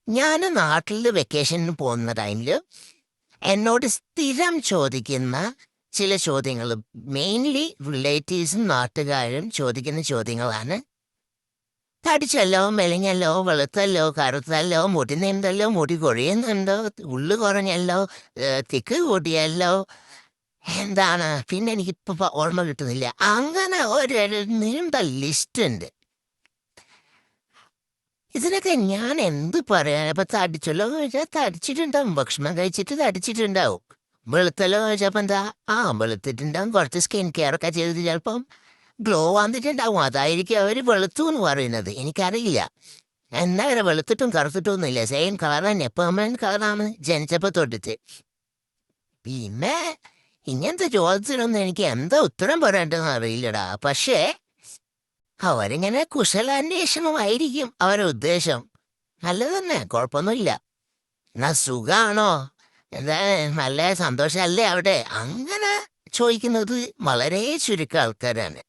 ഞാൻ നാട്ടിൽ വെക്കേഷന് പോകുന്ന ടൈമിൽ എന്നോട് സ്ഥിരം ചോദിക്കുന്ന ചില ചോദ്യങ്ങൾ, മെയിൻലി റിലേറ്റീവ്സും നാട്ടുകാരും ചോദിക്കുന്ന ചോദ്യങ്ങളാണ്: തടിച്ചല്ലോ, മെലിഞ്ഞല്ലോ, വെളുത്തല്ലോ, കറുത്തല്ലോ, മുടി നീണ്ടല്ലോ, മുടി കൊഴിയുന്നുണ്ടോ, ഉള്ളു കുറഞ്ഞല്ലോ, തിക്ക് കൂട്ടിയല്ലോ, എന്താണ് പിന്നെ എനിക്കിപ്പോൾ ഓർമ്മ കിട്ടുന്നില്ല. അങ്ങനെ ഒരു നീണ്ട ലിസ്റ്റ് ഉണ്ട്. ഇതിനൊക്കെ ഞാൻ എന്ത് പറയാൻ? ഇപ്പൊ തടിച്ചല്ലോ എന്ന് ചോദിച്ചാൽ തടിച്ചിട്ടുണ്ടാവും, ഭക്ഷണം കഴിച്ചിട്ട് തടിച്ചിട്ടുണ്ടാവും. വെളുത്തല്ലോ എന്ന് ചോദിച്ചപ്പോ എന്താ, വെളുത്തിട്ടുണ്ടാവും, കുറച്ച് സ്കിൻ കെയർ ഒക്കെ ചെയ്തിട്ട് ചിലപ്പം ഗ്ലോ വന്നിട്ടുണ്ടാവും, അതായിരിക്കും അവര് വെളുത്തു എന്ന് പറയുന്നത്. എനിക്കറിയില്ല. എന്നാ വരെ വെളുത്തിട്ടും കറുത്തിട്ടും ഒന്നുമില്ല, സെയിം കളർ തന്നെ, പെർമനന്റ് കളറാണ് ജനിച്ചപ്പോ തൊട്ടിട്ട്. പിന്നെ ഇങ്ങനത്തെ ചോദ്യത്തിനൊന്നും എനിക്ക് എന്താ ഉത്തരം പറയേണ്ടതെന്ന് അറിയില്ലടാ. പക്ഷേ അവരിങ്ങനെ കുശലാന്വേഷണമായിരിക്കും അവരുടെ ഉദ്ദേശം. നല്ലത് തന്നെ, കുഴപ്പമൊന്നുമില്ല. എന്നാ സുഖാണോ, എന്താ നല്ല സന്തോഷമല്ലേ അവിടെ, അങ്ങനെ ചോദിക്കുന്നത് വളരെ ചുരുക്കം ആൾക്കാരാണ്.